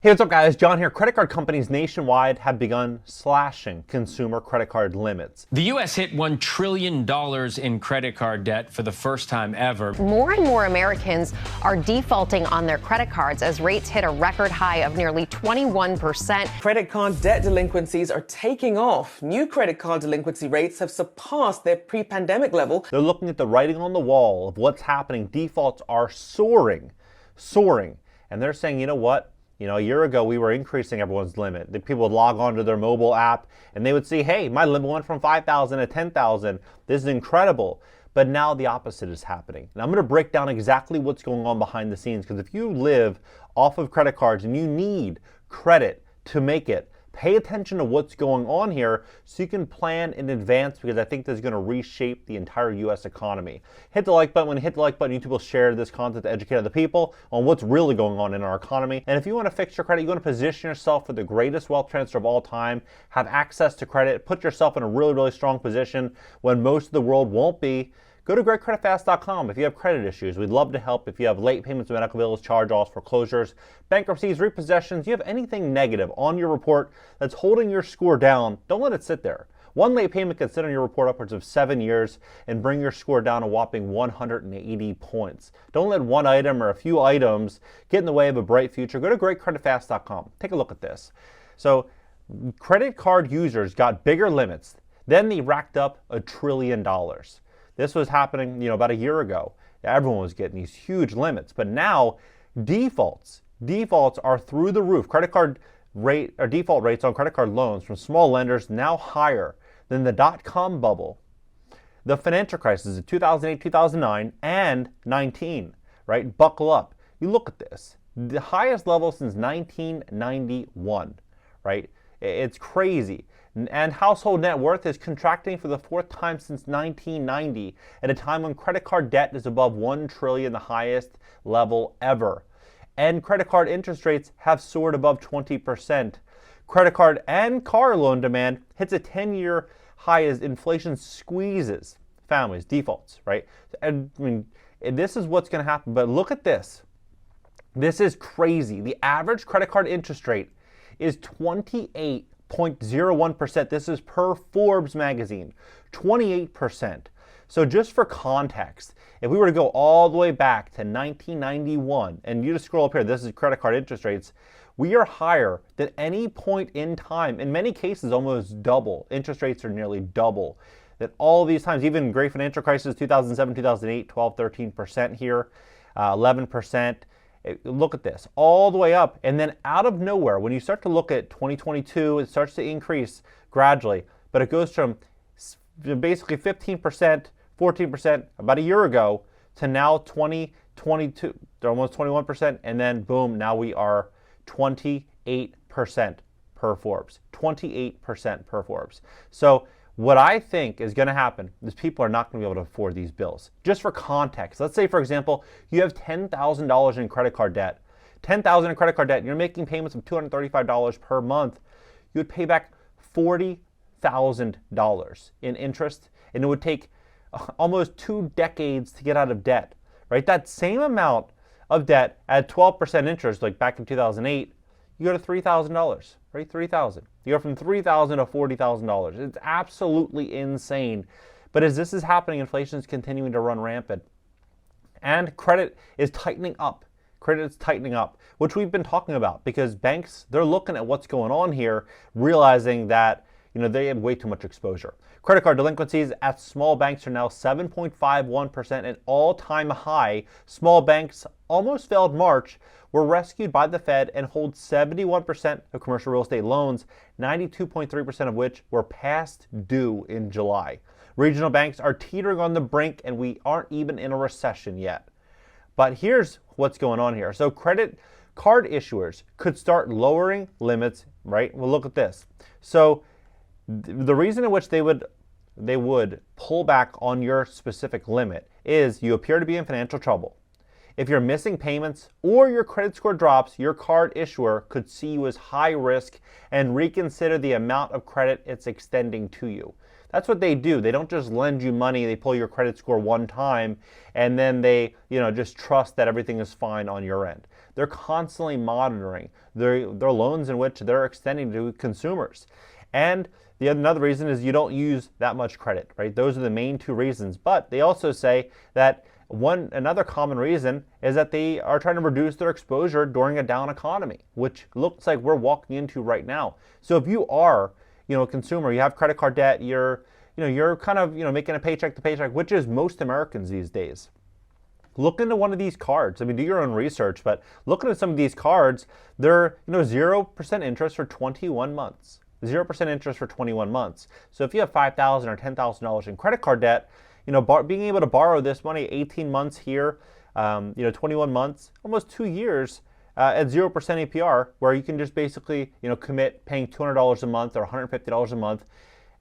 Hey, what's up guys? John here. Credit card companies nationwide have begun slashing consumer credit card limits. The U.S. hit $1 trillion in credit card debt for the first time ever. More and more Americans are defaulting on their credit cards as rates hit a record high of nearly 21%. Credit card debt delinquencies are taking off. New credit card delinquency rates have surpassed their pre-pandemic level. They're looking at the writing on the wall of what's happening. Defaults are soaring. And they're saying, you know what? A year ago, we were increasing everyone's limit. The people would log on to their mobile app and they would see, hey, my limit went from 5,000 to 10,000. This is incredible. But now the opposite is happening. And I'm going to break down exactly what's going on behind the scenes, because if you live off of credit cards and you need credit to make it, pay attention to what's going on here so you can plan in advance, because I think this is going to reshape the entire U.S. economy. Hit the like button. When you hit the like button, YouTube will share this content to educate other people on what's really going on in our economy. And if you want to fix your credit, you want to position yourself for the greatest wealth transfer of all time, have access to credit, put yourself in a really, really strong position when most of the world won't be, go to GreatCreditFast.com if you have credit issues. We'd love to help. If you have late payments, medical bills, charge-offs, foreclosures, bankruptcies, repossessions, you have anything negative on your report that's holding your score down, don't let it sit there. One late payment can sit on your report upwards of 7 years and bring your score down a whopping 180 points. Don't let one item or a few items get in the way of a bright future. Go to GreatCreditFast.com. Take a look at this. So credit card users got bigger limits. Then they racked up $1 trillion. This was happening, about a year ago. Everyone was getting these huge limits, but now defaults are through the roof. Credit card rate or default rates on credit card loans from small lenders now higher than the dot-com bubble, the financial crisis of 2008, 2009, and 19. Right? Buckle up. You look at this, the highest level since 1991. Right? It's crazy. And household net worth is contracting for the fourth time since 1990, at a time when credit card debt is above $1 trillion, the highest level ever. And credit card interest rates have soared above 20%. Credit card and car loan demand hits a 10-year high as inflation squeezes families, defaults, right? And this is what's going to happen. But look at this. This is crazy. The average credit card interest rate is 28.01%. This is per Forbes magazine, 28%. So just for context, if we were to go all the way back to 1991, and you just scroll up here, this is credit card interest rates, we are higher than any point in time. In many cases, almost double. Interest rates are nearly double. That all these times, even great financial crisis, 2007, 2008, 12, 13% here, 11%. Look at this, all the way up, and then out of nowhere, when you start to look at 2022, it starts to increase gradually, but it goes from basically 15%, 14% about a year ago to now 22, almost 21%, and then boom, now we are 28% per Forbes, 28% per Forbes. So what I think is going to happen is people are not going to be able to afford these bills. Just for context, let's say, for example, you have $10,000 in credit card debt. $10,000 in credit card debt, and you're making payments of $235 per month. You would pay back $40,000 in interest, and it would take almost 2 decades to get out of debt, right? That same amount of debt at 12% interest, like back in 2008, you go to $3,000, right? $3,000. You go from $3,000 to $40,000. It's absolutely insane. But as this is happening, inflation is continuing to run rampant. And credit is tightening up. Credit is tightening up, which we've been talking about, because banks, they're looking at what's going on here, realizing that they have way too much exposure. Credit card delinquencies at small banks are now 7.51%, an all-time high. Small banks almost failed March, were rescued by the Fed, and hold 71% of commercial real estate loans, 92.3% of which were past due in July. Regional banks are teetering on the brink, and we aren't even in a recession yet. But here's what's going on here. So credit card issuers could start lowering limits, right? Well, look at this. So the reason in which they would pull back on your specific limit is you appear to be in financial trouble. If you're missing payments or your credit score drops, your card issuer could see you as high risk and reconsider the amount of credit it's extending to you. That's what they do. They don't just lend you money, they pull your credit score one time, and then they, just trust that everything is fine on your end. they're constantly monitoring their loans in which they're extending to consumers. And another reason is you don't use that much credit, right? Those are the main two reasons. But they also say that another common reason is that they are trying to reduce their exposure during a down economy, which looks like we're walking into right now. So if you are, a consumer, you have credit card debt, you're kind of, making a paycheck to paycheck, which is most Americans these days. Look into one of these cards. I mean, do your own research, but looking at some of these cards, they're 0% interest for 21 months. 0% interest for 21 months. So if you have $5,000 or $10,000 in credit card debt, being able to borrow this money 18 months here, 21 months, almost 2 years at 0% APR, where you can just basically, commit paying $200 a month or $150 a month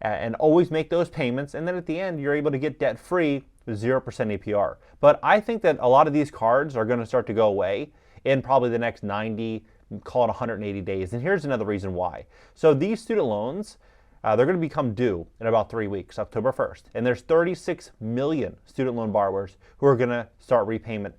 and always make those payments. And then at the end, you're able to get debt free with 0% APR. But I think that a lot of these cards are going to start to go away in probably the next 90, call it 180 days. And here's another reason why. So these student loans, they're going to become due in about 3 weeks, October 1st. And there's 36 million student loan borrowers who are going to start repayment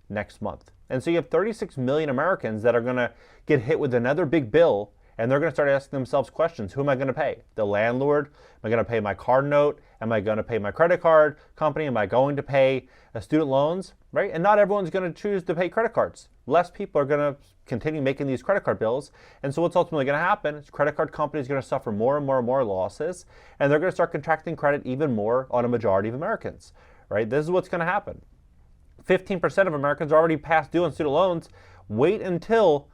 next month. And so you have 36 million Americans that are going to get hit with another big bill, and they're going to start asking themselves questions. Who am I going to pay? The landlord? Am I going to pay my card note? Am I going to pay my credit card company? Am I going to pay student loans? Right? And not everyone's going to choose to pay credit cards. Less people are going to continue making these credit card bills. And so what's ultimately going to happen is credit card companies are going to suffer more and more and more losses, and they're going to start contracting credit even more on a majority of Americans. Right? This is what's going to happen. 15% of Americans are already past due on student loans. Wait until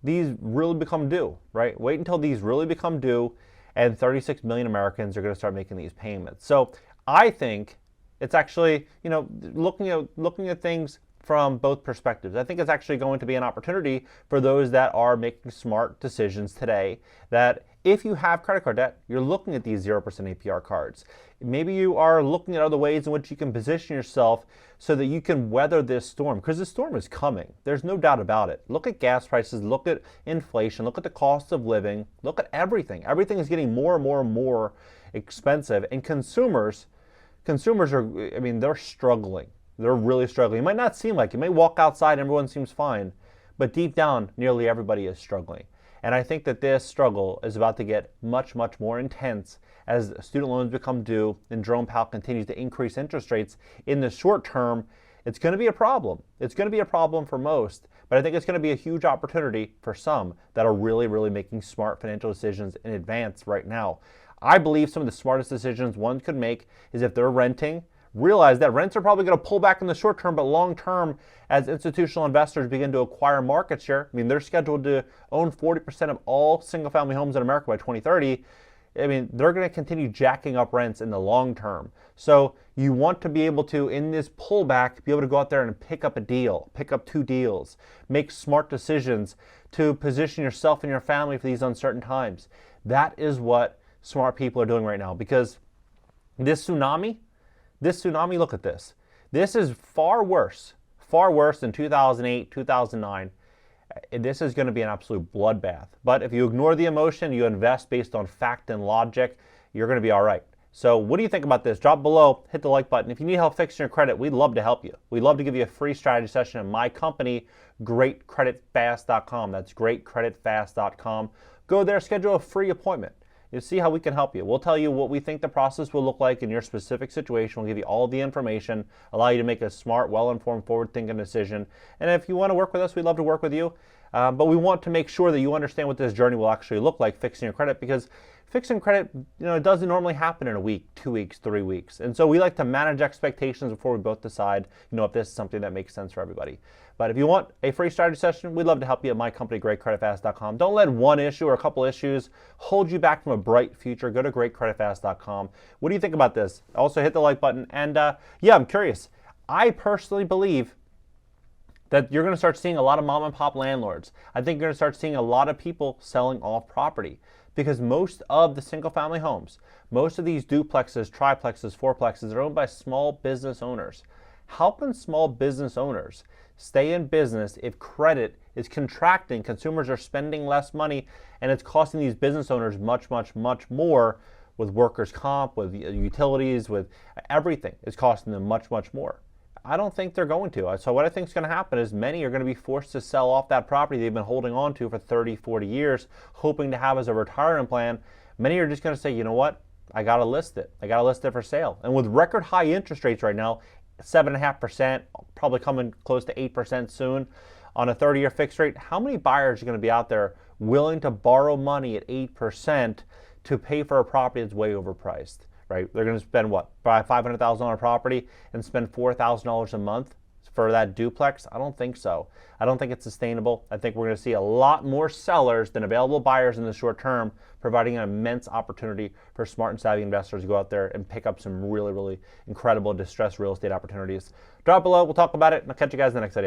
these really become due, right? Wait until these really become due, and 36 million Americans are going to start making these payments. So I think it's actually, looking at things from both perspectives. I think it's actually going to be an opportunity for those that are making smart decisions today, that if you have credit card debt, you're looking at these 0% APR cards. Maybe you are looking at other ways in which you can position yourself so that you can weather this storm, because the storm is coming. There's no doubt about it. Look at gas prices, look at inflation, look at the cost of living, look at everything. Everything is getting more and more and more expensive, and consumers are, they're struggling. They're really struggling. It might not seem like it. You may walk outside and everyone seems fine, but deep down, nearly everybody is struggling. And I think that this struggle is about to get much, much more intense as student loans become due and Jerome Powell continues to increase interest rates. In the short term, it's going to be a problem. It's going to be a problem for most, but I think it's going to be a huge opportunity for some that are really, really making smart financial decisions in advance right now. I believe some of the smartest decisions one could make is if they're renting, realize that rents are probably going to pull back in the short term, but long term, as institutional investors begin to acquire market share, they're scheduled to own 40% of all single-family homes in America by 2030. They're going to continue jacking up rents in the long term. So you want to be able to, in this pullback, be able to go out there and pick up a deal, pick up 2 deals, make smart decisions to position yourself and your family for these uncertain times. That is what smart people are doing right now, because this tsunami, look at this. This is far worse than 2008, 2009. This is going to be an absolute bloodbath. But if you ignore the emotion, you invest based on fact and logic, you're going to be all right. So what do you think about this? Drop below, hit the like button. If you need help fixing your credit, we'd love to help you. We'd love to give you a free strategy session at my company, GreatCreditFast.com. That's GreatCreditFast.com. Go there, schedule a free appointment. You'll see how we can help you. We'll tell you what we think the process will look like in your specific situation. We'll give you all the information, allow you to make a smart, well-informed, forward-thinking decision. And if you want to work with us, we'd love to work with you. But we want to make sure that you understand what this journey will actually look like, fixing your credit, because fixing credit, it doesn't normally happen in a week, 2 weeks, 3 weeks. And so we like to manage expectations before we both decide, if this is something that makes sense for everybody. But if you want a free strategy session, we'd love to help you at my company, GreatCreditFast.com. Don't let one issue or a couple issues hold you back from a bright future. Go to GreatCreditFast.com. What do you think about this? Also, hit the like button. And I'm curious. I personally believe that you're going to start seeing a lot of mom and pop landlords. I think you're going to start seeing a lot of people selling off property, because most of the single family homes, most of these duplexes, triplexes, fourplexes are owned by small business owners. How can small business owners stay in business if credit is contracting, consumers are spending less money, and it's costing these business owners much, much, much more with workers' comp, with utilities, with everything? It's costing them much, much more. I don't think they're going to. So what I think is going to happen is many are going to be forced to sell off that property they've been holding on to for 30, 40 years, hoping to have as a retirement plan. Many are just going to say, you know what? I got to list it. I got to list it for sale. And with record high interest rates right now, 7.5%, probably coming close to 8% soon on a 30-year fixed rate, how many buyers are going to be out there willing to borrow money at 8% to pay for a property that's way overpriced, right? They're going to spend what? Buy a $500,000 property and spend $4,000 a month for that duplex? I don't think so. I don't think it's sustainable. I think we're going to see a lot more sellers than available buyers in the short term, providing an immense opportunity for smart and savvy investors to go out there and pick up some really, really incredible distressed real estate opportunities. Drop below. We'll talk about it, and I'll catch you guys in the next video.